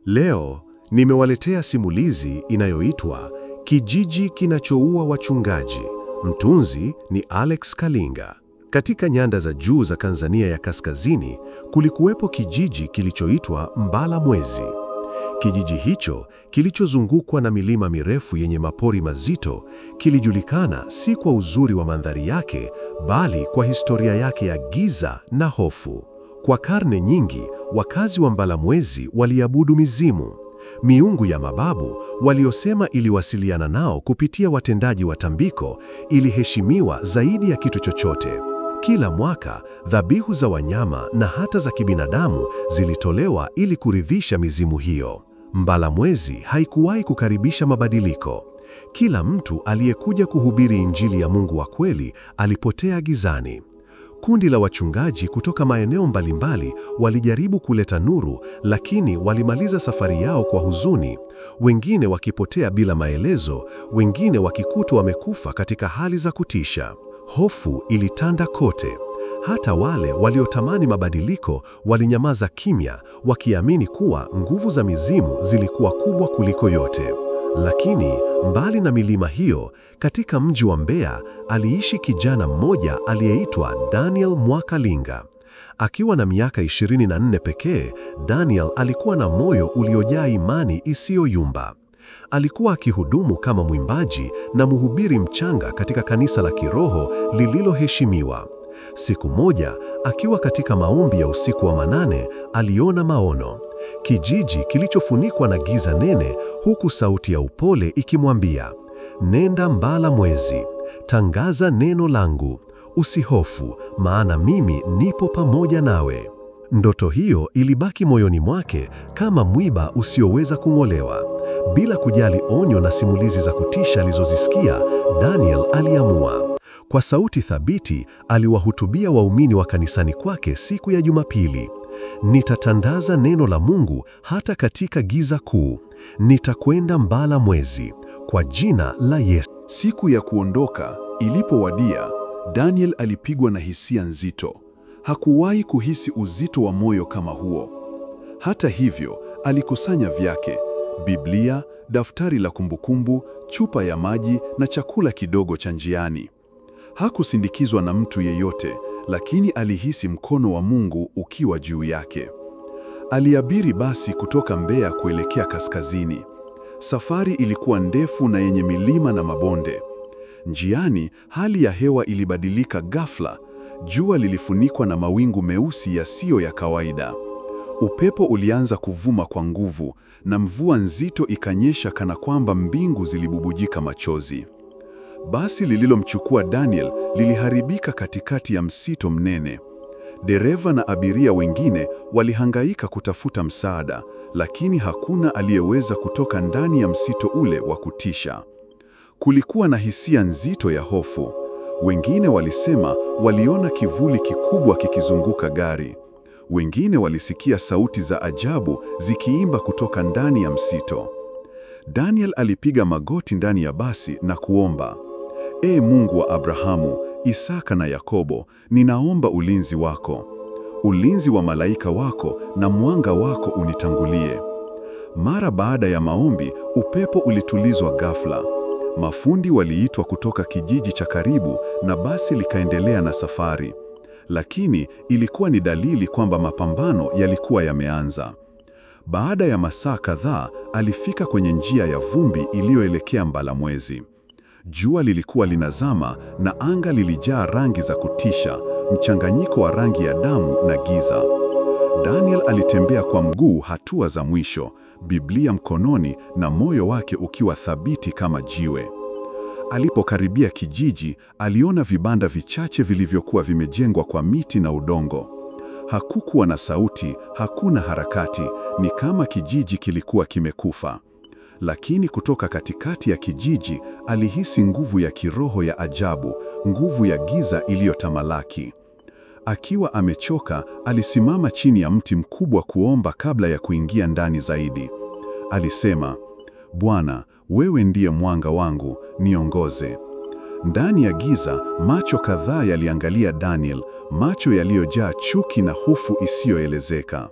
Leo nimewaletea simulizi inayoitwa Kijiji Kinachoua Wachungaji. Mtunzi ni Alex Kalinga. Katika nyanda za juu za Tanzania ya kaskazini, kulikuwepo kijiji kilichoitwa Mbala Mwezi. Kijiji hicho, kilichozungukwa na milima mirefu yenye mapori mazito, kilijulikana si kwa uzuri wa mandhari yake, bali kwa historia yake ya giza na hofu. Kwa karne nyingi, wakazi wa Mbala Mwezi waliabudu mizimu, miungu ya mababu waliosema iliwasiliana nao kupitia watendaji wa tambiko, iliheshimiwa zaidi ya kitu chochote. Kila mwaka, dhabihu za wanyama na hata za kibinadamu zilitolewa ili kuridhisha mizimu hiyo. Mbala Mwezi haikuwahi kukaribisha mabadiliko. Kila mtu aliyekuja kuhubiri Injili ya Mungu wa kweli alipotea gizani. Kundi la wachungaji kutoka maeneo mbalimbali walijaribu kuleta nuru, lakini walimaliza safari yao kwa huzuni, wengine wakipotea bila maelezo, wengine wakikutwa wamekufa katika hali za kutisha. Hofu ilitanda kote. Hata wale waliotamani mabadiliko walinyamaza kimya, wakiamini kuwa nguvu za mizimu zilikuwa kubwa kuliko yote. Lakini mbali na milima hiyo, katika mji wa Mbeya aliishi kijana mmoja aliyeitwa Daniel Mwakalinga. Akiwa na miaka 24 pekee, Daniel alikuwa na moyo uliojaa imani isiyoyumba. Alikuwa akihudumu kama mwimbaji na mhubiri mchanga katika kanisa la kiroho lililoheshimiwa. Siku moja, akiwa katika maombi ya usiku wa manane, aliona maono. Kijiji kilichofunikwa na giza nene, huku sauti ya upole ikimwambia, "Nenda Mbala Mwezi, tangaza neno langu, usihofu, maana mimi nipo pamoja nawe." Ndoto hiyo ilibaki moyoni mwake kama mwiba usioweza kung'olewa. Bila kujali onyo na simulizi za kutisha alizozisikia, Daniel aliamua. Kwa sauti thabiti, aliwahutubia waumini wa kanisani kwake siku ya Jumapili. "Nitatandaza neno la Mungu hata katika giza kuu. Nitakwenda Mbala Mwezi kwa jina la Yesu." Siku ya kuondoka ilipowadia, Daniel alipigwa na hisia nzito. Hakuwahi kuhisi uzito wa moyo kama huo. Hata hivyo, alikusanya vyake: Biblia, daftari la kumbukumbu, chupa ya maji na chakula kidogo cha njiani. Hakusindikizwa na mtu yeyote, lakini alihisi mkono wa Mungu ukiwa juu yake. Aliabiri basi kutoka Mbeya kuelekea kaskazini. Safari ilikuwa ndefu na yenye milima na mabonde. Njiani, hali ya hewa ilibadilika ghafla. Jua lilifunikwa na mawingu meusi yasiyo ya kawaida. Upepo ulianza kuvuma kwa nguvu na mvua nzito ikanyesha kana kwamba mbingu zilibubujika machozi. Basi lililomchukua Daniel liliharibika katikati ya msitu mnene. Dereva na abiria wengine walihangaika kutafuta msaada, lakini hakuna aliyeweza kutoka ndani ya msitu ule wa kutisha. Kulikuwa na hisia nzito ya hofu. Wengine walisema waliona kivuli kikubwa kikizunguka gari. Wengine walisikia sauti za ajabu zikiimba kutoka ndani ya msitu. Daniel alipiga magoti ndani ya basi na kuomba, "Ee Mungu wa Abrahamu, Isaka na Yakobo, ninaomba ulinzi wako. Ulinzi wa malaika wako na mwanga wako unitangulie." Mara baada ya maombi, upepo ulitulizwa ghafla. Mafundi waliitwa kutoka kijiji cha karibu na basi likaendelea na safari. Lakini ilikuwa ni dalili kwamba mapambano yalikuwa yameanza. Baada ya masaa kadhaa, alifika kwenye njia ya vumbi iliyoelekea Mbala Mwezi. Jua lilikuwa linazama na anga lilijaa rangi za kutisha, mchanganyiko wa rangi ya damu na giza. Daniel alitembea kwa mguu hatua za mwisho, Biblia mkononi na moyo wake ukiwa thabiti kama jiwe. Alipokaribia kijiji, aliona vibanda vichache vilivyokuwa vimejengwa kwa miti na udongo. Hakukuwa na sauti, hakuna harakati, ni kama kijiji kilikuwa kimekufa. Lakini kutoka katikati ya kijiji, alihisi nguvu ya kiroho ya ajabu, nguvu ya giza iliyotamalaki. Akiwa amechoka, alisimama chini ya mti mkubwa kuomba kabla ya kuingia ndani zaidi. Alisema, "Bwana, wewe ndiye mwanga wangu, niongoze." Ndani ya giza, macho kadhaa yaliangalia Daniel, macho yaliyojaa chuki na hofu isiyoelezeka.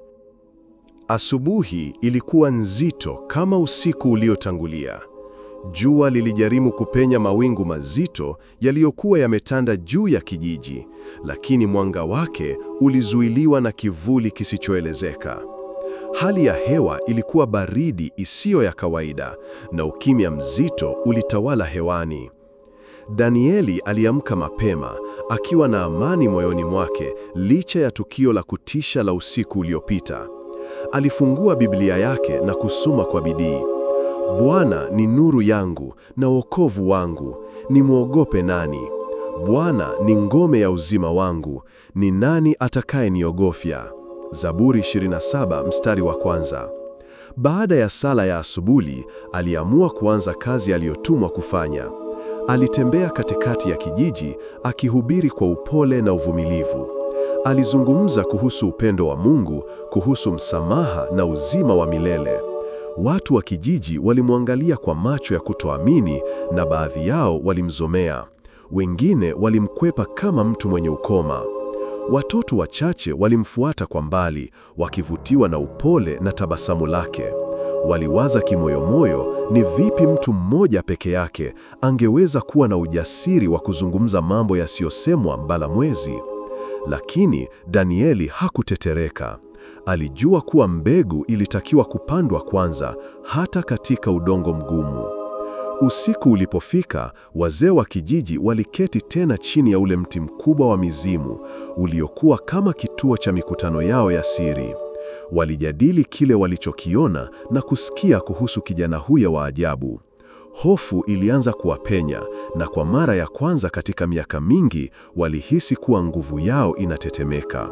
Asubuhi ilikuwa nzito kama usiku uliotangulia. Jua lilijaribu kupenya mawingu mazito yaliyokuwa yametanda juu ya kijiji, lakini mwanga wake ulizuiliwa na kivuli kisichoelezeka. Hali ya hewa ilikuwa baridi isiyo ya kawaida, na ukimya mzito ulitawala hewani. Danieli aliamka mapema, akiwa na amani moyoni mwake licha ya tukio la kutisha la usiku uliopita. Alifungua Biblia yake na kusoma kwa bidii. Bwana ni nuru yangu na wokovu wangu, nimwogope nani? Bwana ni ngome ya uzima wangu, ni nani atakayeniogofya? Zaburi 27 mstari wa kwanza. Baada ya sala ya asubuhi, aliamua kuanza kazi aliyotumwa kufanya. Alitembea katikati ya kijiji akihubiri kwa upole na uvumilivu. Alizungumza kuhusu upendo wa Mungu, kuhusu msamaha na uzima wa milele. Watu wa kijiji walimwangalia kwa macho ya kutoamini, na baadhi yao walimzomea. Wengine walimkwepa kama mtu mwenye ukoma. Watoto wachache walimfuata kwa mbali, wakivutiwa na upole na tabasamu lake. Waliwaza kimoyomoyo, ni vipi mtu mmoja peke yake angeweza kuwa na ujasiri wa kuzungumza mambo yasiyosemwa mbala mwezi. Lakini Danieli hakutetereka. Alijua kuwa mbegu ilitakiwa kupandwa kwanza, hata katika udongo mgumu. Usiku ulipofika, wazee wa kijiji waliketi tena chini ya ule mti mkubwa wa mizimu, uliokuwa kama kituo cha mikutano yao ya siri. Walijadili kile walichokiona na kusikia kuhusu kijana huyo wa ajabu. Hofu ilianza kuwapenya, na kwa mara ya kwanza katika miaka mingi walihisi kuwa nguvu yao inatetemeka.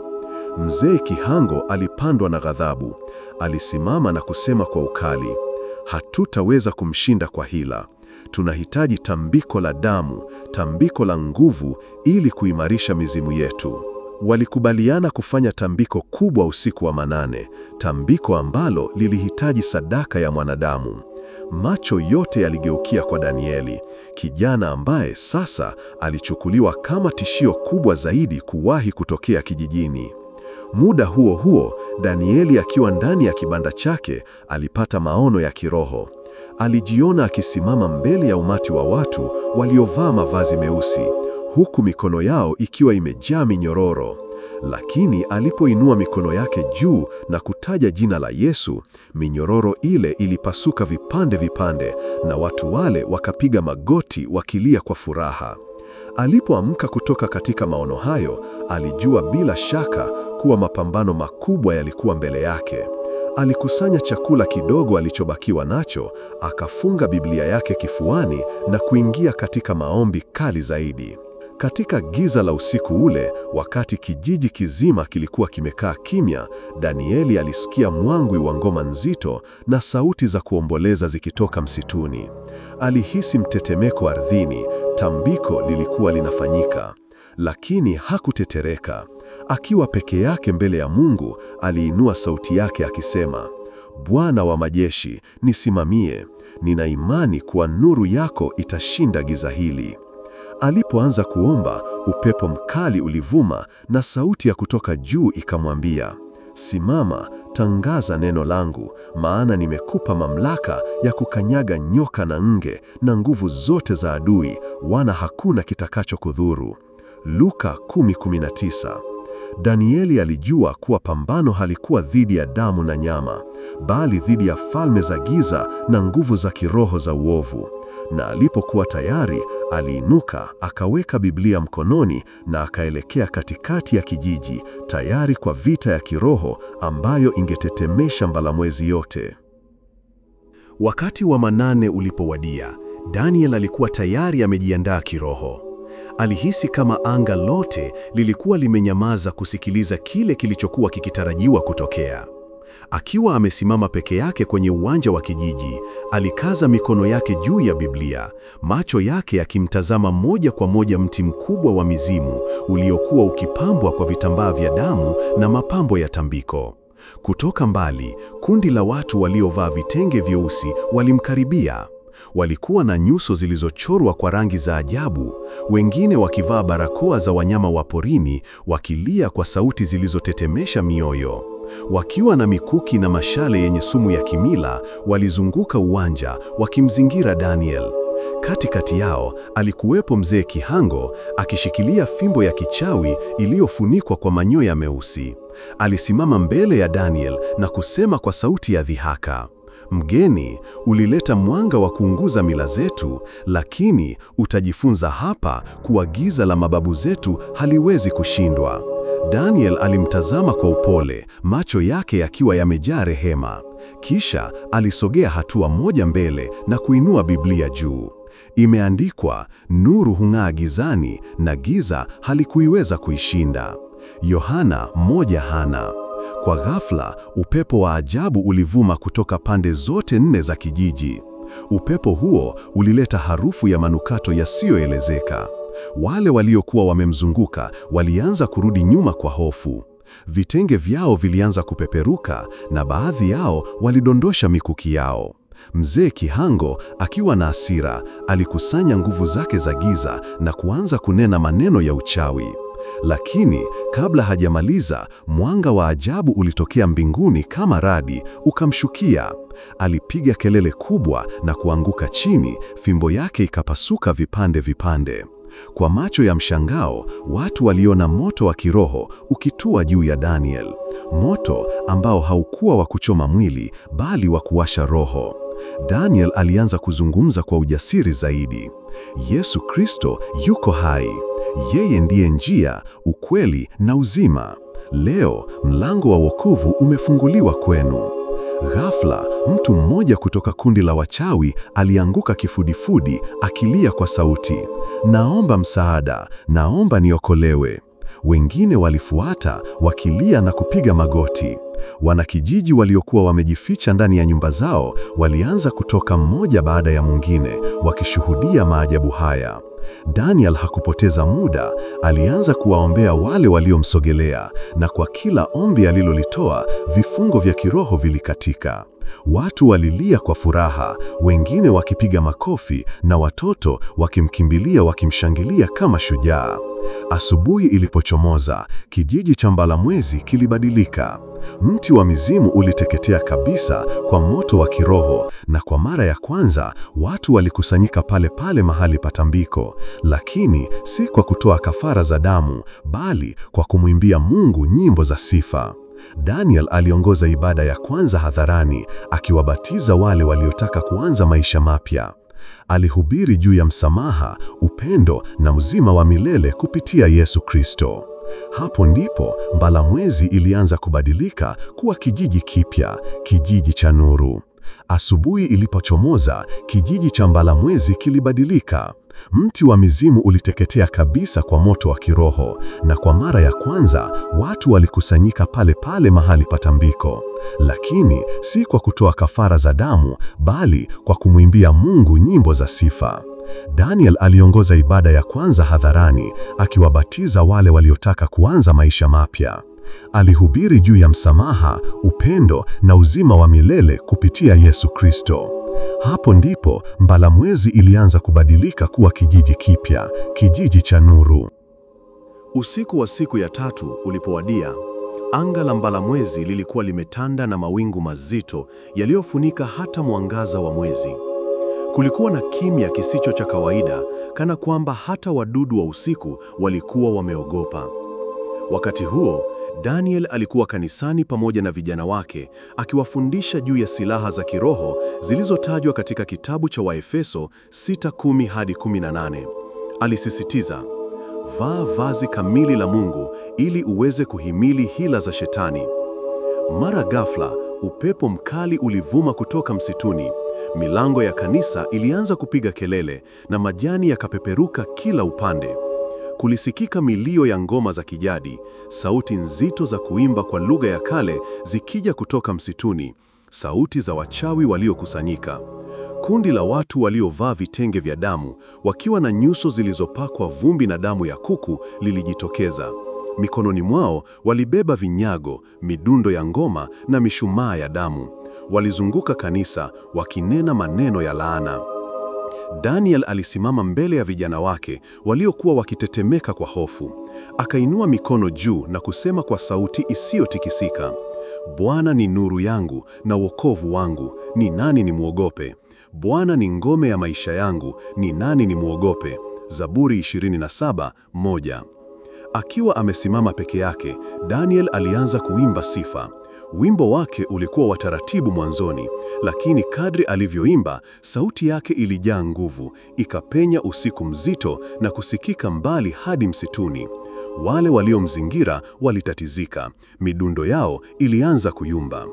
Mzee Kihango alipandwa na ghadhabu. Alisimama na kusema kwa ukali, hatutaweza kumshinda kwa hila. Tunahitaji tambiko la damu, tambiko la nguvu, ili kuimarisha mizimu yetu. Walikubaliana kufanya tambiko kubwa usiku wa manane, tambiko ambalo lilihitaji sadaka ya mwanadamu. Macho yote yaligeukia kwa Danieli, kijana ambaye sasa alichukuliwa kama tishio kubwa zaidi kuwahi kutokea kijijini. Muda huo huo, Danieli akiwa ndani ya kibanda chake alipata maono ya kiroho. Alijiona akisimama mbele ya umati wa watu waliovaa mavazi meusi, huku mikono yao ikiwa imejaa minyororo. Lakini alipoinua mikono yake juu na kutaja jina la Yesu, minyororo ile ilipasuka vipande vipande, na watu wale wakapiga magoti wakilia kwa furaha. Alipoamka kutoka katika maono hayo, alijua bila shaka kuwa mapambano makubwa yalikuwa mbele yake. Alikusanya chakula kidogo alichobakiwa nacho, akafunga Biblia yake kifuani na kuingia katika maombi kali zaidi. Katika giza la usiku ule, wakati kijiji kizima kilikuwa kimekaa kimya, Danieli alisikia mwangwi wa ngoma nzito na sauti za kuomboleza zikitoka msituni. Alihisi mtetemeko ardhini, tambiko lilikuwa linafanyika. Lakini hakutetereka. Akiwa peke yake mbele ya Mungu, aliinua sauti yake akisema, Bwana wa majeshi, nisimamie. Nina imani kuwa nuru yako itashinda giza hili. Alipoanza kuomba, upepo mkali ulivuma na sauti ya kutoka juu ikamwambia, simama, tangaza neno langu, maana nimekupa mamlaka ya kukanyaga nyoka na nge na nguvu zote za adui, wala hakuna kitakachokudhuru. Luka 10:19. Danieli alijua kuwa pambano halikuwa dhidi ya damu na nyama, bali dhidi ya falme za giza na nguvu za kiroho za uovu. Na alipokuwa tayari, aliinuka, akaweka Biblia mkononi na akaelekea katikati ya kijiji, tayari kwa vita ya kiroho ambayo ingetetemesha mbalamwezi yote. Wakati wa manane ulipowadia, Daniel alikuwa tayari amejiandaa kiroho. Alihisi kama anga lote lilikuwa limenyamaza kusikiliza kile kilichokuwa kikitarajiwa kutokea. Akiwa amesimama peke yake kwenye uwanja wa kijiji, alikaza mikono yake juu ya Biblia, macho yake yakimtazama moja kwa moja mti mkubwa wa mizimu uliokuwa ukipambwa kwa vitambaa vya damu na mapambo ya tambiko. Kutoka mbali, kundi la watu waliovaa vitenge vyeusi walimkaribia. Walikuwa na nyuso zilizochorwa kwa rangi za ajabu, wengine wakivaa barakoa za wanyama wa porini, wakilia kwa sauti zilizotetemesha mioyo. Wakiwa na mikuki na mashale yenye sumu ya kimila, walizunguka uwanja wakimzingira Daniel. Katikati yao alikuwepo mzee Kihango akishikilia fimbo ya kichawi iliyofunikwa kwa manyoya meusi. Alisimama mbele ya Daniel na kusema kwa sauti ya dhihaka, "Mgeni, ulileta mwanga wa kuunguza mila zetu, lakini utajifunza hapa kuwa giza la mababu zetu haliwezi kushindwa." Daniel alimtazama kwa upole, macho yake yakiwa yamejaa rehema. Kisha alisogea hatua moja mbele na kuinua Biblia juu. Imeandikwa, nuru hung'aa gizani na giza halikuiweza kuishinda. Yohana 1:4. Kwa ghafla, upepo wa ajabu ulivuma kutoka pande zote 4 za kijiji. Upepo huo ulileta harufu ya manukato yasiyoelezeka. Wale waliokuwa wamemzunguka walianza kurudi nyuma kwa hofu. Vitenge vyao vilianza kupeperuka na baadhi yao walidondosha mikuki yao. Mzee Kihango, akiwa na hasira, alikusanya nguvu zake za giza na kuanza kunena maneno ya uchawi. Lakini kabla hajamaliza, mwanga wa ajabu ulitokea mbinguni kama radi, ukamshukia. Alipiga kelele kubwa na kuanguka chini, fimbo yake ikapasuka vipande vipande. Kwa macho ya mshangao, watu waliona moto wa kiroho ukitua juu ya Daniel. Moto ambao haukuwa wa kuchoma mwili, bali wa kuwasha roho. Daniel alianza kuzungumza kwa ujasiri zaidi. Yesu Kristo yuko hai. Yeye ndiye njia, ukweli na uzima. Leo mlango wa wokovu umefunguliwa kwenu. Ghafla, mtu mmoja kutoka kundi la wachawi alianguka kifudifudi akilia kwa sauti, "Naomba msaada, naomba niokolewe." Wengine walifuata wakilia na kupiga magoti. Wanakijiji waliokuwa wamejificha ndani ya nyumba zao walianza kutoka mmoja baada ya mwingine, wakishuhudia maajabu haya. Daniel hakupoteza muda, alianza kuwaombea wale waliomsogelea, na kwa kila ombi alilolitoa, vifungo vya kiroho vilikatika. Watu walilia kwa furaha, wengine wakipiga makofi na watoto wakimkimbilia wakimshangilia kama shujaa. Asubuhi ilipochomoza, kijiji cha Mbalamwezi kilibadilika. Mti wa mizimu uliteketea kabisa kwa moto wa kiroho, na kwa mara ya kwanza watu walikusanyika pale pale mahali patambiko, lakini si kwa kutoa kafara za damu, bali kwa kumwimbia Mungu nyimbo za sifa. Daniel aliongoza ibada ya kwanza hadharani, akiwabatiza wale waliotaka kuanza maisha mapya. Alihubiri juu ya msamaha, upendo na uzima wa milele kupitia Yesu Kristo. Hapo ndipo Mbalamwezi ilianza kubadilika kuwa kijiji kipya, kijiji cha nuru. Asubuhi ilipochomoza, kijiji cha Mbalamwezi kilibadilika. Mti wa mizimu uliteketea kabisa kwa moto wa kiroho, na kwa mara ya kwanza watu walikusanyika pale pale mahali patambiko, lakini si kwa kutoa kafara za damu, bali kwa kumwimbia Mungu nyimbo za sifa. Daniel aliongoza ibada ya kwanza hadharani, akiwabatiza wale waliotaka kuanza maisha mapya. Alihubiri juu ya msamaha, upendo na uzima wa milele kupitia Yesu Kristo. Hapo ndipo Mbalamwezi ilianza kubadilika kuwa kijiji kipya, kijiji cha nuru. Usiku wa siku ya 3 ulipowadia, anga la Mbalamwezi lilikuwa limetanda na mawingu mazito yaliyofunika hata mwangaza wa mwezi. Kulikuwa na kimya kisicho cha kawaida, kana kwamba hata wadudu wa usiku walikuwa wameogopa. Wakati huo, Daniel alikuwa kanisani pamoja na vijana wake, akiwafundisha juu ya silaha za kiroho zilizotajwa katika kitabu cha Waefeso 6:10-18. Alisisitiza, "Vaa vazi kamili la Mungu ili uweze kuhimili hila za Shetani." Mara ghafla, upepo mkali ulivuma kutoka msituni. Milango ya kanisa ilianza kupiga kelele na majani yakapeperuka kila upande. Kulisikika milio ya ngoma za kijadi, sauti nzito za kuimba kwa lugha ya kale zikija kutoka msituni, sauti za wachawi waliokusanyika. Kundi la watu waliovaa vitenge vya damu, wakiwa na nyuso zilizopakwa vumbi na damu ya kuku, lilijitokeza. Mikononi mwao walibeba vinyago, midundo ya ngoma na mishumaa ya damu. Walizunguka kanisa wakinena maneno ya laana. Daniel alisimama mbele ya vijana wake waliokuwa wakitetemeka kwa hofu. Akainua mikono juu na kusema kwa sauti isiyotikisika, Bwana ni nuru yangu na wokovu wangu, ni nani nimwogope? Bwana ni ngome ya maisha yangu, ni nani nimwogope? Zaburi 27:1. Akiwa amesimama peke yake, Daniel alianza kuimba sifa. Wimbo wake ulikuwa wa taratibu mwanzoni, lakini kadri alivyoimba, sauti yake ilijaa nguvu, ikapenya usiku mzito na kusikika mbali hadi msituni. Wale waliomzingira walitatizika, midundo yao ilianza kuyumba.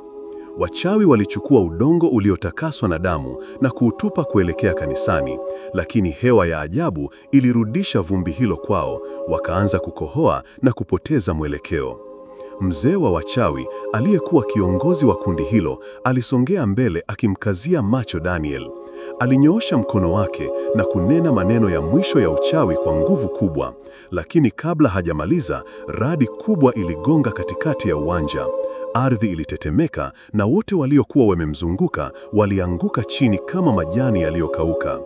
Wachawi walichukua udongo uliotakaswa na damu na kuutupa kuelekea kanisani, lakini hewa ya ajabu ilirudisha vumbi hilo kwao, wakaanza kukohoa na kupoteza mwelekeo. Mzee wa wachawi aliyekuwa kiongozi wa kundi hilo alisongea mbele akimkazia macho Daniel. Alinyoosha mkono wake na kunena maneno ya mwisho ya uchawi kwa nguvu kubwa, lakini kabla hajamaliza, radi kubwa iligonga katikati ya uwanja. Ardhi ilitetemeka na wote waliokuwa wamemzunguka walianguka chini kama majani yaliyokauka.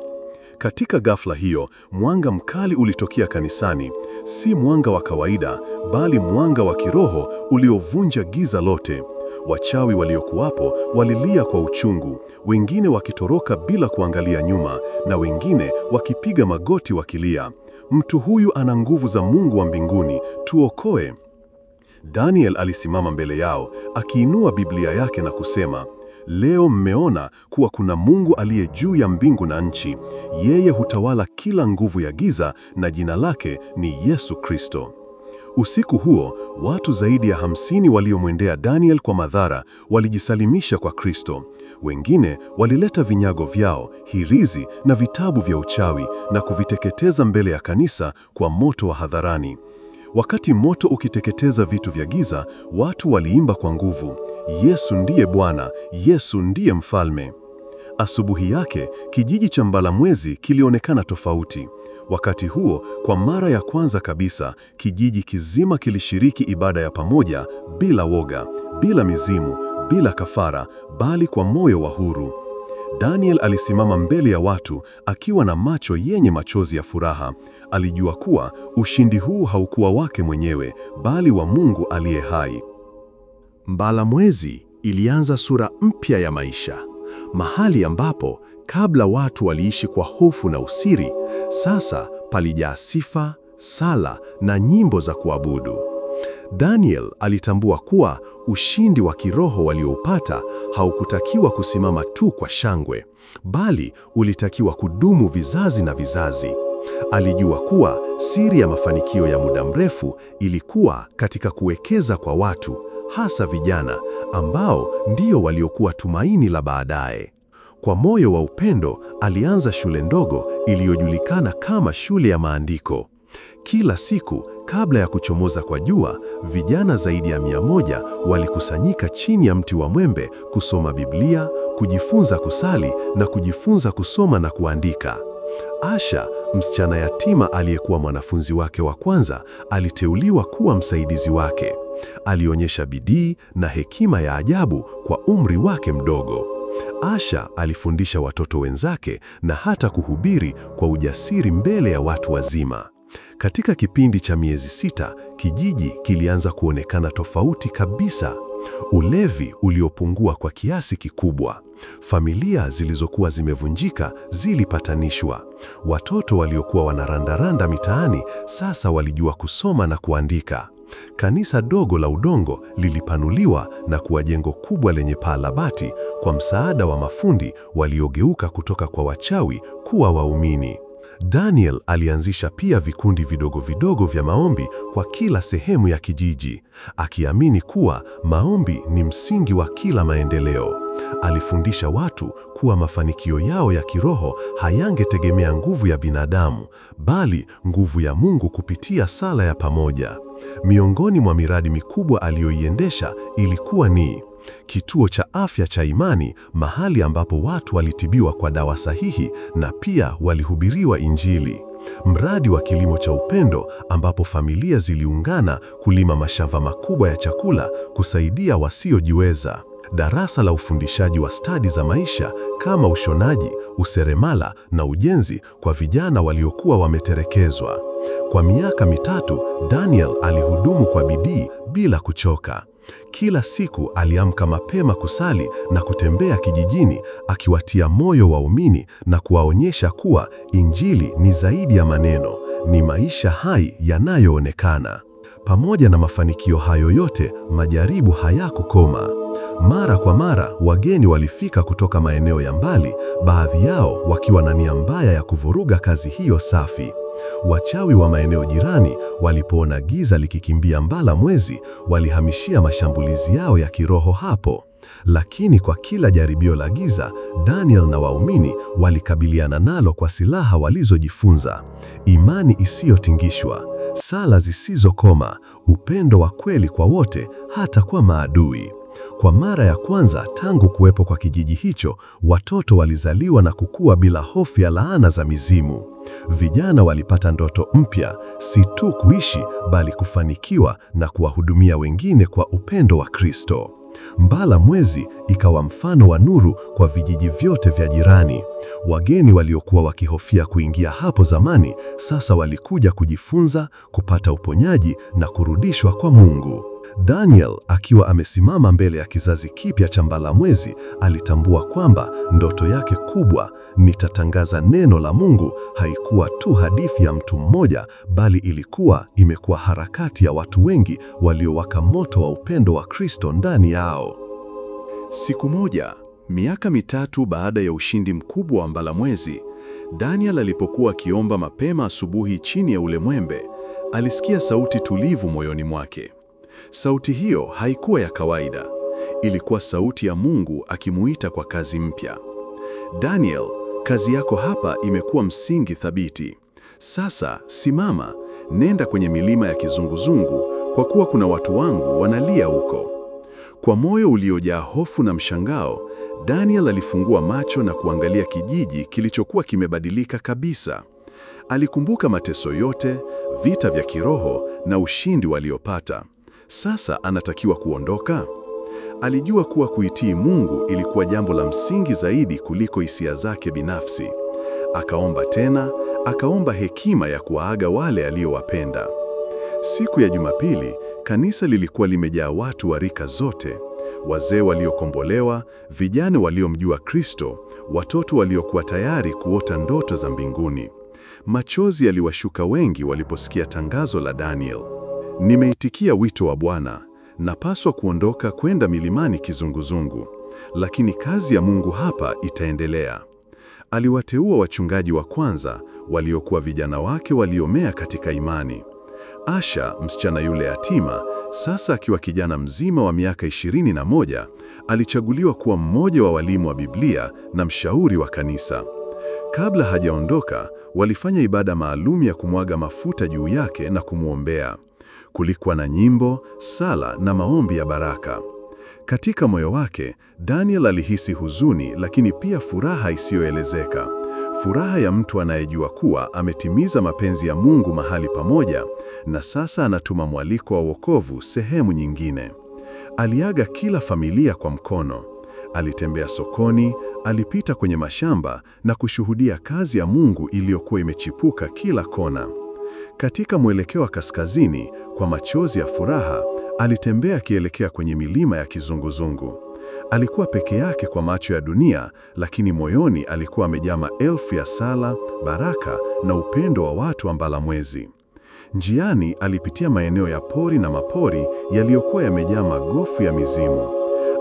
Katika ghafla hiyo, mwanga mkali ulitokea kanisani, si mwanga wa kawaida, bali mwanga wa kiroho uliovunja giza lote. Wachawi waliokuwapo walilia kwa uchungu, wengine wakitoroka bila kuangalia nyuma, na wengine wakipiga magoti wakilia, mtu huyu ana nguvu za Mungu wa mbinguni, tuokoe. Daniel alisimama mbele yao, akiinua Biblia yake na kusema, leo mmeona kuwa kuna Mungu aliye juu ya mbingu na nchi. Yeye hutawala kila nguvu ya giza na jina lake ni Yesu Kristo. Usiku huo, watu zaidi ya 50 waliomwendea Daniel kwa madhara walijisalimisha kwa Kristo. Wengine walileta vinyago vyao, hirizi na vitabu vya uchawi na kuviteketeza mbele ya kanisa kwa moto wa hadharani. Wakati moto ukiteketeza vitu vya giza, watu waliimba kwa nguvu, Yesu ndiye Bwana, Yesu ndiye Mfalme. Asubuhi yake, kijiji cha Mbalamwezi kilionekana tofauti. Wakati huo, kwa mara ya kwanza kabisa, kijiji kizima kilishiriki ibada ya pamoja, bila woga, bila mizimu, bila kafara, bali kwa moyo wa huru. Daniel alisimama mbele ya watu akiwa na macho yenye machozi ya furaha. Alijua kuwa ushindi huu haukuwa wake mwenyewe, bali wa Mungu aliye hai. Mbalamwezi ilianza sura mpya ya maisha. Mahali ambapo kabla watu waliishi kwa hofu na usiri, sasa palijaa sifa, sala na nyimbo za kuabudu. Daniel alitambua kuwa ushindi wa kiroho walioupata haukutakiwa kusimama tu kwa shangwe, bali ulitakiwa kudumu vizazi na vizazi. Alijua kuwa siri ya mafanikio ya muda mrefu ilikuwa katika kuwekeza kwa watu, hasa vijana, ambao ndio waliokuwa tumaini la baadaye. Kwa moyo wa upendo, alianza shule ndogo iliyojulikana kama Shule ya Maandiko. Kila siku, kabla ya kuchomoza kwa jua, vijana zaidi ya 100 walikusanyika chini ya mti wa mwembe kusoma Biblia, kujifunza kusali na kujifunza kusoma na kuandika. Asha, msichana yatima aliyekuwa mwanafunzi wake wa kwanza, aliteuliwa kuwa msaidizi wake. Alionyesha bidii na hekima ya ajabu kwa umri wake mdogo. Asha alifundisha watoto wenzake na hata kuhubiri kwa ujasiri mbele ya watu wazima. Katika kipindi cha miezi 6, kijiji kilianza kuonekana tofauti kabisa. Ulevi uliopungua kwa kiasi kikubwa. Familia zilizokuwa zimevunjika zilipatanishwa. Watoto waliokuwa wanarandaranda mitaani sasa walijua kusoma na kuandika. Kanisa dogo la udongo lilipanuliwa na kuwa jengo kubwa lenye paa la bati kwa msaada wa mafundi waliogeuka kutoka kwa wachawi kuwa waumini. Daniel alianzisha pia vikundi vidogo vidogo vya maombi kwa kila sehemu ya kijiji, akiamini kuwa maombi ni msingi wa kila maendeleo. Alifundisha watu kuwa mafanikio yao ya kiroho hayangetegemea nguvu ya binadamu, bali nguvu ya Mungu kupitia sala ya pamoja. Miongoni mwa miradi mikubwa aliyoiendesha ilikuwa ni kituo cha afya cha imani, mahali ambapo watu walitibiwa kwa dawa sahihi na pia walihubiriwa Injili. Mradi wa kilimo cha upendo ambapo familia ziliungana kulima mashamba makubwa ya chakula kusaidia wasiojiweza. Darasa la ufundishaji wa stadi za maisha kama ushonaji, useremala na ujenzi kwa vijana waliokuwa wametelekezwa. Kwa miaka 3, Daniel alihudumu kwa bidii bila kuchoka. Kila siku aliamka mapema kusali na kutembea kijijini, akiwatia moyo waumini na kuwaonyesha kuwa Injili ni zaidi ya maneno, ni maisha hai yanayoonekana. Pamoja na mafanikio hayo yote, majaribu hayakukoma. Mara kwa mara wageni walifika kutoka maeneo ya mbali, baadhi yao wakiwa na nia mbaya ya kuvuruga kazi hiyo safi. Wachawi wa maeneo jirani walipoona giza likikimbia mbala mwezi, walihamishia mashambulizi yao ya kiroho hapo. Lakini kwa kila jaribio la giza, Daniel na waumini walikabiliana nalo kwa silaha walizojifunza: imani isiyotingishwa, sala zisizokoma, upendo wa kweli kwa wote, hata kwa maadui. Kwa mara ya kwanza tangu kuwepo kwa kijiji hicho, watoto walizaliwa na kukua bila hofu ya laana za mizimu. Vijana walipata ndoto mpya, si tu kuishi bali kufanikiwa na kuwahudumia wengine kwa upendo wa Kristo. Mbala Mwezi ikawa mfano wa nuru kwa vijiji vyote vya jirani. Wageni waliokuwa wakihofia kuingia hapo zamani, sasa walikuja kujifunza, kupata uponyaji na kurudishwa kwa Mungu. Daniel, akiwa amesimama mbele ya kizazi kipya cha Mbala Mwezi, alitambua kwamba ndoto yake kubwa, nitatangaza neno la Mungu, haikuwa tu hadithi ya mtu mmoja, bali ilikuwa imekuwa harakati ya watu wengi waliowaka moto wa upendo wa Kristo ndani yao. Siku moja, miaka 3 baada ya ushindi mkubwa wa Mbala Mwezi, Daniel alipokuwa akiomba mapema asubuhi chini ya ule mwembe, alisikia sauti tulivu moyoni mwake. Sauti hiyo haikuwa ya kawaida. Ilikuwa sauti ya Mungu akimuita kwa kazi mpya. Daniel, kazi yako hapa imekuwa msingi thabiti. Sasa simama, nenda kwenye milima ya kizunguzungu, kwa kuwa kuna watu wangu wanalia huko. Kwa moyo uliojaa hofu na mshangao, Daniel alifungua macho na kuangalia kijiji kilichokuwa kimebadilika kabisa. Alikumbuka mateso yote, vita vya kiroho na ushindi waliopata. Sasa anatakiwa kuondoka. Alijua kuwa kuitii Mungu ilikuwa jambo la msingi zaidi kuliko hisia zake binafsi. Akaomba tena, akaomba hekima ya kuwaaga wale aliowapenda. Siku ya Jumapili, kanisa lilikuwa limejaa watu wa rika zote: wazee waliokombolewa, vijana waliomjua Kristo, watoto waliokuwa tayari kuota ndoto za mbinguni. Machozi yaliwashuka wengi waliposikia tangazo la Daniel: nimeitikia wito wa Bwana, napaswa kuondoka kwenda milimani kizunguzungu, lakini kazi ya Mungu hapa itaendelea. Aliwateua wachungaji wa kwanza, waliokuwa vijana wake waliomea katika imani. Asha, msichana yule yatima, sasa akiwa kijana mzima wa miaka 21, alichaguliwa kuwa mmoja wa walimu wa Biblia na mshauri wa kanisa. Kabla hajaondoka, walifanya ibada maalum ya kumwaga mafuta juu yake na kumwombea. Kulikuwa na nyimbo, sala na maombi ya baraka. Katika moyo wake, Daniel alihisi huzuni, lakini pia furaha isiyoelezeka. Furaha ya mtu anayejua kuwa ametimiza mapenzi ya Mungu mahali pamoja, na sasa anatuma mwaliko wa wokovu sehemu nyingine. Aliaga kila familia kwa mkono. Alitembea sokoni, alipita kwenye mashamba na kushuhudia kazi ya Mungu iliyokuwa imechipuka kila kona. Katika mwelekeo wa kaskazini, kwa machozi ya furaha, alitembea akielekea kwenye milima ya kizunguzungu. Alikuwa peke yake kwa macho ya dunia, lakini moyoni alikuwa amejaa maelfu ya sala, baraka na upendo wa watu wa Mbala Mwezi. Njiani alipitia maeneo ya pori na mapori yaliyokuwa yamejaa magofu ya mizimu.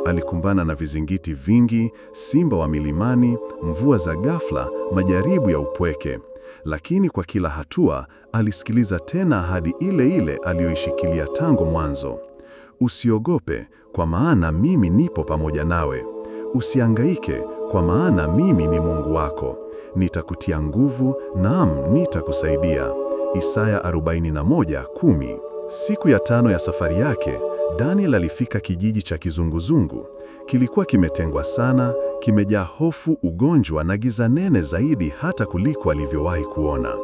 Alikumbana na vizingiti vingi, simba wa milimani, mvua za ghafla, majaribu ya upweke. Lakini kwa kila hatua, alisikiliza tena ahadi ile ile aliyoishikilia tangu mwanzo: usiogope, kwa maana mimi nipo pamoja nawe. Usihangaike, kwa maana mimi ni Mungu wako. Nitakutia nguvu, naam, nitakusaidia. Isaya 41:10. Siku ya 5 ya safari yake, Daniel alifika kijiji cha kizunguzungu. Kilikuwa kimetengwa sana, kimejaa hofu, ugonjwa na giza nene zaidi hata kuliko alivyowahi kuona.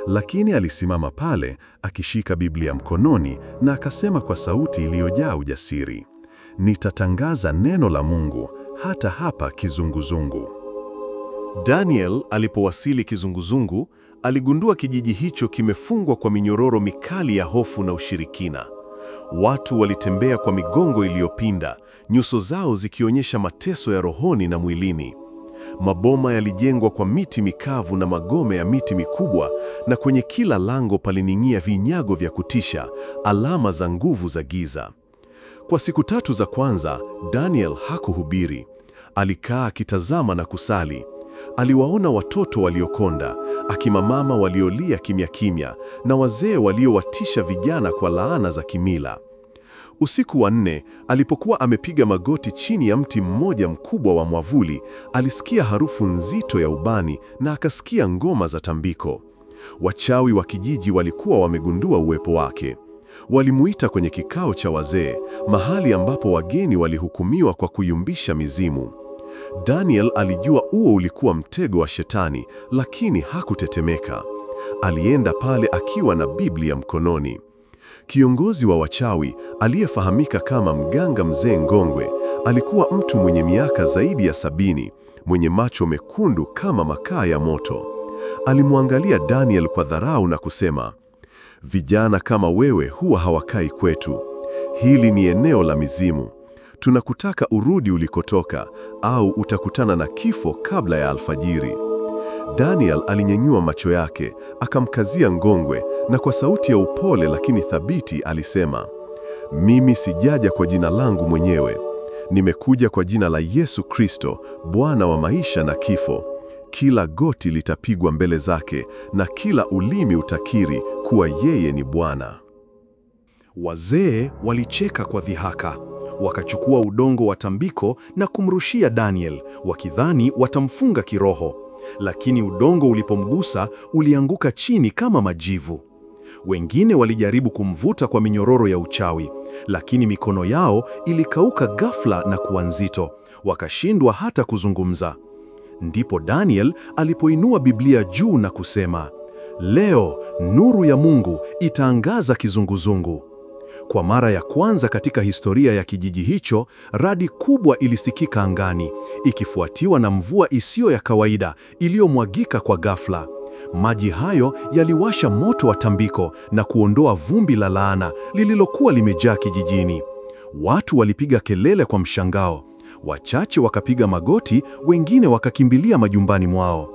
Lakini alisimama pale, akishika Biblia mkononi, na akasema kwa sauti iliyojaa ujasiri: nitatangaza neno la Mungu, hata hapa kizunguzungu. Daniel alipowasili kizunguzungu, aligundua kijiji hicho kimefungwa kwa minyororo mikali ya hofu na ushirikina. Watu walitembea kwa migongo iliyopinda, nyuso zao zikionyesha mateso ya rohoni na mwilini. Maboma yalijengwa kwa miti mikavu na magome ya miti mikubwa, na kwenye kila lango palining'ia vinyago vya kutisha, alama za nguvu za giza. Kwa siku 3 za kwanza, Daniel hakuhubiri. Alikaa akitazama na kusali. Aliwaona watoto waliokonda, akina mama waliolia kimya kimya, na wazee waliowatisha vijana kwa laana za kimila. Usiku wa 4, alipokuwa amepiga magoti chini ya mti mmoja mkubwa wa mwavuli, alisikia harufu nzito ya ubani na akasikia ngoma za tambiko. Wachawi wa kijiji walikuwa wamegundua uwepo wake. Walimuita kwenye kikao cha wazee, mahali ambapo wageni walihukumiwa kwa kuyumbisha mizimu. Daniel alijua huo ulikuwa mtego wa shetani, lakini hakutetemeka. Alienda pale akiwa na Biblia mkononi. Kiongozi wa wachawi, aliyefahamika kama mganga mzee Ngongwe, alikuwa mtu mwenye miaka zaidi ya 70, mwenye macho mekundu kama makaa ya moto. Alimwangalia Daniel kwa dharau na kusema, "Vijana kama wewe huwa hawakai kwetu. Hili ni eneo la mizimu. Tunakutaka urudi ulikotoka, au utakutana na kifo kabla ya alfajiri." Daniel alinyanyua macho yake, akamkazia Ngongwe, na kwa sauti ya upole lakini thabiti alisema, "Mimi sijaja kwa jina langu mwenyewe. Nimekuja kwa jina la Yesu Kristo, Bwana wa maisha na kifo. Kila goti litapigwa mbele zake na kila ulimi utakiri kuwa yeye ni Bwana." Wazee walicheka kwa dhihaka. Wakachukua udongo wa tambiko na kumrushia Daniel, wakidhani watamfunga kiroho. Lakini udongo ulipomgusa ulianguka chini kama majivu. Wengine walijaribu kumvuta kwa minyororo ya uchawi, lakini mikono yao ilikauka ghafla na kuwa nzito. Wakashindwa hata kuzungumza. Ndipo Daniel alipoinua Biblia juu na kusema, "Leo nuru ya Mungu itaangaza kizunguzungu." Kwa mara ya kwanza katika historia ya kijiji hicho, radi kubwa ilisikika angani, ikifuatiwa na mvua isiyo ya kawaida iliyomwagika kwa ghafla. Maji hayo yaliwasha moto wa tambiko na kuondoa vumbi la laana lililokuwa limejaa kijijini. Watu walipiga kelele kwa mshangao. Wachache wakapiga magoti, wengine wakakimbilia majumbani mwao.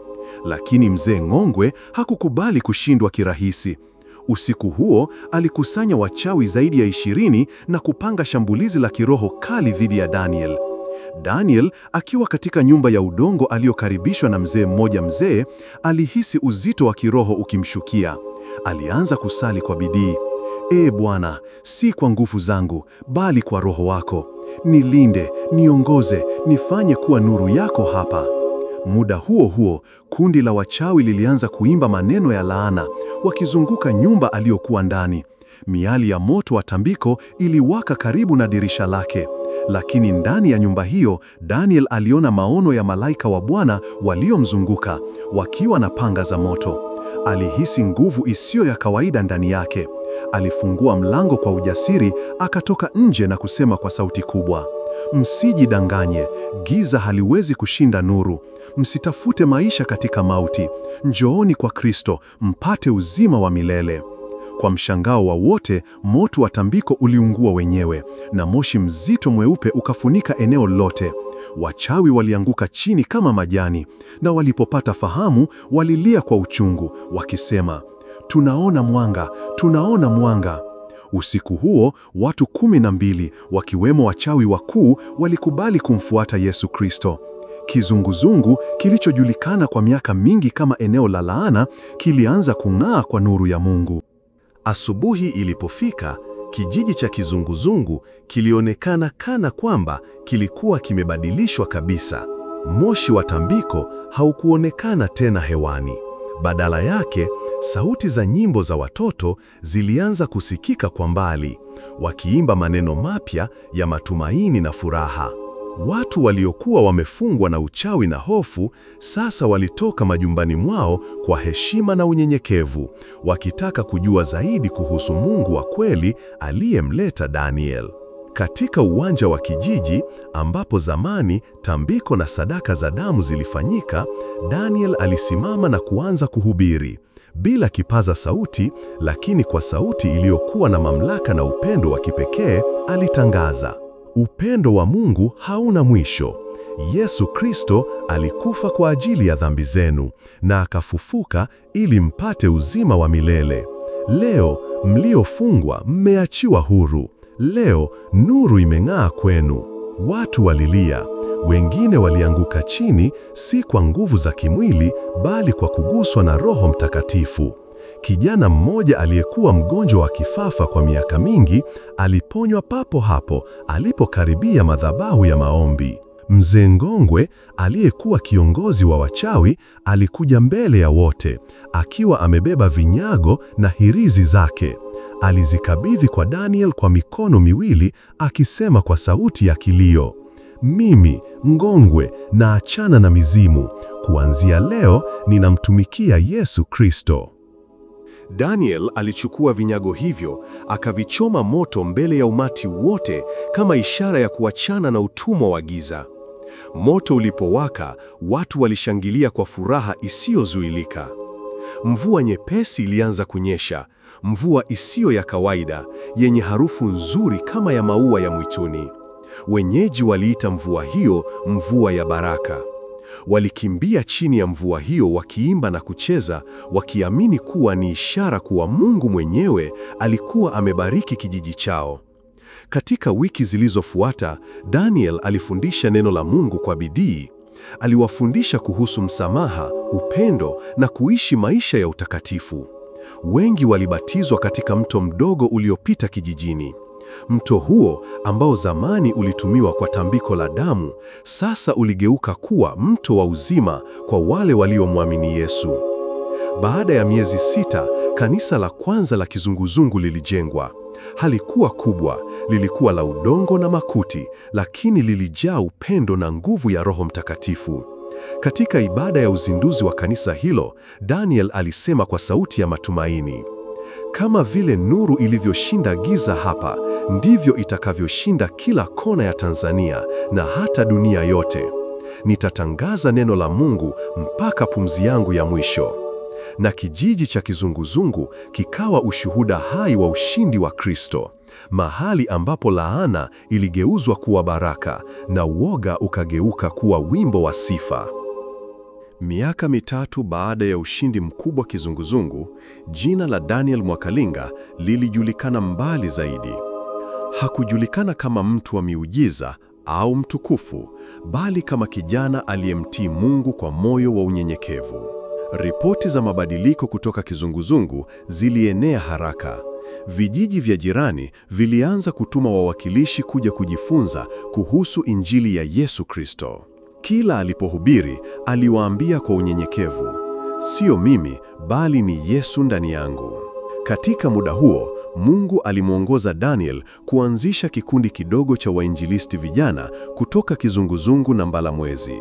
Lakini mzee Ngongwe hakukubali kushindwa kirahisi. Usiku huo alikusanya wachawi zaidi ya 20 na kupanga shambulizi la kiroho kali dhidi ya Daniel. Daniel, akiwa katika nyumba ya udongo aliyokaribishwa na mzee mmoja mzee, alihisi uzito wa kiroho ukimshukia. Alianza kusali kwa bidii. "Ee Bwana, si kwa nguvu zangu, bali kwa Roho wako. Nilinde, niongoze, nifanye kuwa nuru yako hapa." Muda huo huo, kundi la wachawi lilianza kuimba maneno ya laana, wakizunguka nyumba aliyokuwa ndani. Miali ya moto wa tambiko iliwaka karibu na dirisha lake. Lakini ndani ya nyumba hiyo, Daniel aliona maono ya malaika wa Bwana waliomzunguka, wakiwa na panga za moto. Alihisi nguvu isiyo ya kawaida ndani yake. Alifungua mlango kwa ujasiri, akatoka nje na kusema kwa sauti kubwa, "Msijidanganye, giza haliwezi kushinda nuru. Msitafute maisha katika mauti. Njooni kwa Kristo, mpate uzima wa milele." Kwa mshangao wa wote, moto wa tambiko uliungua wenyewe, na moshi mzito mweupe ukafunika eneo lote. Wachawi walianguka chini kama majani, na walipopata fahamu, walilia kwa uchungu, wakisema, "Tunaona mwanga, tunaona mwanga." Usiku huo, watu 12, wakiwemo wachawi wakuu, walikubali kumfuata Yesu Kristo. Kizunguzungu, kilichojulikana kwa miaka mingi kama eneo la laana, kilianza kung'aa kwa nuru ya Mungu. Asubuhi ilipofika, kijiji cha Kizunguzungu kilionekana kana kwamba kilikuwa kimebadilishwa kabisa. Moshi wa tambiko haukuonekana tena hewani. Badala yake, sauti za nyimbo za watoto zilianza kusikika kwa mbali, wakiimba maneno mapya ya matumaini na furaha. Watu waliokuwa wamefungwa na uchawi na hofu sasa walitoka majumbani mwao kwa heshima na unyenyekevu, wakitaka kujua zaidi kuhusu Mungu wa kweli aliyemleta Daniel. Katika uwanja wa kijiji ambapo zamani tambiko na sadaka za damu zilifanyika, Daniel alisimama na kuanza kuhubiri. bila kipaza sauti, lakini kwa sauti iliyokuwa na mamlaka na upendo wa kipekee, alitangaza, upendo wa Mungu hauna mwisho. Yesu Kristo alikufa kwa ajili ya dhambi zenu na akafufuka ili mpate uzima wa milele. Leo mliofungwa mmeachiwa huru. Leo nuru imeng'aa kwenu. Watu walilia, wengine walianguka chini, si kwa nguvu za kimwili, bali kwa kuguswa na Roho Mtakatifu. Kijana mmoja aliyekuwa mgonjwa wa kifafa kwa miaka mingi, aliponywa papo hapo alipokaribia madhabahu ya maombi. Mzee Ngongwe, aliyekuwa kiongozi wa wachawi, alikuja mbele ya wote, akiwa amebeba vinyago na hirizi zake. Alizikabidhi kwa Daniel kwa mikono miwili, akisema kwa sauti ya kilio, mimi Ngongwe naachana na mizimu. Kuanzia leo ninamtumikia Yesu Kristo. Daniel alichukua vinyago hivyo, akavichoma moto mbele ya umati wote kama ishara ya kuachana na utumwa wa giza. Moto ulipowaka, watu walishangilia kwa furaha isiyozuilika. Mvua nyepesi ilianza kunyesha, mvua isiyo ya kawaida, yenye harufu nzuri kama ya maua ya mwituni. Wenyeji waliita mvua hiyo mvua ya baraka. Walikimbia chini ya mvua hiyo wakiimba na kucheza, wakiamini kuwa ni ishara kuwa Mungu mwenyewe alikuwa amebariki kijiji chao. Katika wiki zilizofuata, Daniel alifundisha neno la Mungu kwa bidii. Aliwafundisha kuhusu msamaha, upendo na kuishi maisha ya utakatifu. Wengi walibatizwa katika mto mdogo uliopita kijijini. Mto huo ambao zamani ulitumiwa kwa tambiko la damu, sasa uligeuka kuwa mto wa uzima kwa wale waliomwamini Yesu. Baada ya miezi 6, kanisa la kwanza la kizunguzungu lilijengwa. Halikuwa kubwa, lilikuwa la udongo na makuti, lakini lilijaa upendo na nguvu ya Roho Mtakatifu. Katika ibada ya uzinduzi wa kanisa hilo, Daniel alisema kwa sauti ya matumaini, kama vile nuru ilivyoshinda giza hapa, ndivyo itakavyoshinda kila kona ya Tanzania na hata dunia yote. Nitatangaza neno la Mungu mpaka pumzi yangu ya mwisho. Na kijiji cha Kizunguzungu kikawa ushuhuda hai wa ushindi wa Kristo, mahali ambapo laana iligeuzwa kuwa baraka na uoga ukageuka kuwa wimbo wa sifa. Miaka 3 baada ya ushindi mkubwa Kizunguzungu, jina la Daniel Mwakalinga lilijulikana mbali zaidi. Hakujulikana kama mtu wa miujiza au mtukufu, bali kama kijana aliyemtii Mungu kwa moyo wa unyenyekevu. Ripoti za mabadiliko kutoka Kizunguzungu zilienea haraka. Vijiji vya jirani vilianza kutuma wawakilishi kuja kujifunza kuhusu Injili ya Yesu Kristo. Kila alipohubiri, aliwaambia kwa unyenyekevu, sio mimi, bali ni Yesu ndani yangu. Katika muda huo, Mungu alimwongoza Daniel kuanzisha kikundi kidogo cha wainjilisti vijana kutoka Kizunguzungu na Mbalamwezi.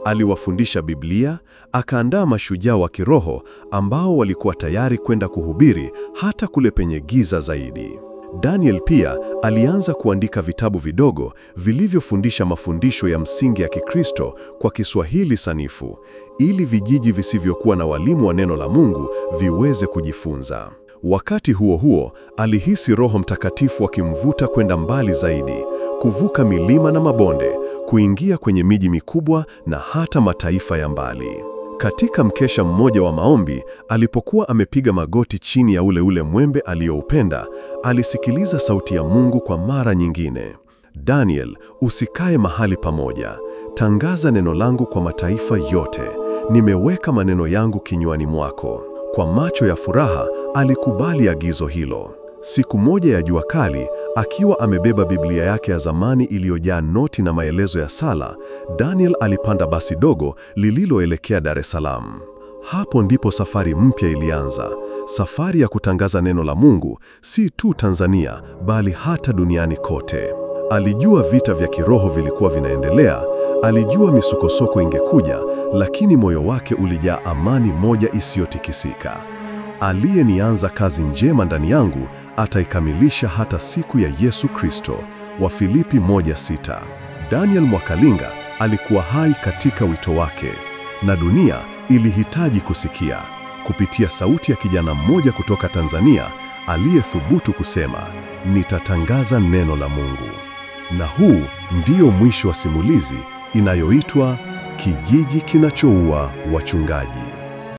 Aliwafundisha Biblia, akaandaa mashujaa wa kiroho ambao walikuwa tayari kwenda kuhubiri hata kule penye giza zaidi. Daniel pia alianza kuandika vitabu vidogo vilivyofundisha mafundisho ya msingi ya Kikristo kwa Kiswahili sanifu, ili vijiji visivyokuwa na walimu wa neno la Mungu viweze kujifunza. Wakati huo huo, alihisi Roho Mtakatifu akimvuta kwenda mbali zaidi, kuvuka milima na mabonde, kuingia kwenye miji mikubwa na hata mataifa ya mbali. Katika mkesha mmoja wa maombi, alipokuwa amepiga magoti chini ya ule mwembe aliyoupenda, alisikiliza sauti ya Mungu kwa mara nyingine. Daniel, usikae mahali pamoja. Tangaza neno langu kwa mataifa yote. Nimeweka maneno yangu kinywani mwako. Kwa macho ya furaha, alikubali agizo hilo. Siku moja ya jua kali, akiwa amebeba Biblia yake ya zamani iliyojaa noti na maelezo ya sala, Daniel alipanda basi dogo lililoelekea Dar es Salaam. Hapo ndipo safari mpya ilianza, safari ya kutangaza neno la Mungu, si tu Tanzania, bali hata duniani kote. Alijua vita vya kiroho vilikuwa vinaendelea, alijua misukosoko ingekuja, lakini moyo wake ulijaa amani moja isiyotikisika. Aliyenianza kazi njema ndani yangu ataikamilisha hata siku ya Yesu Kristo. Wafilipi 1:6. Daniel Mwakalinga alikuwa hai katika wito wake, na dunia ilihitaji kusikia. kupitia sauti ya kijana mmoja kutoka Tanzania aliyethubutu kusema, nitatangaza neno la Mungu. Na huu ndio mwisho wa simulizi inayoitwa Kijiji Kinachoua Wachungaji.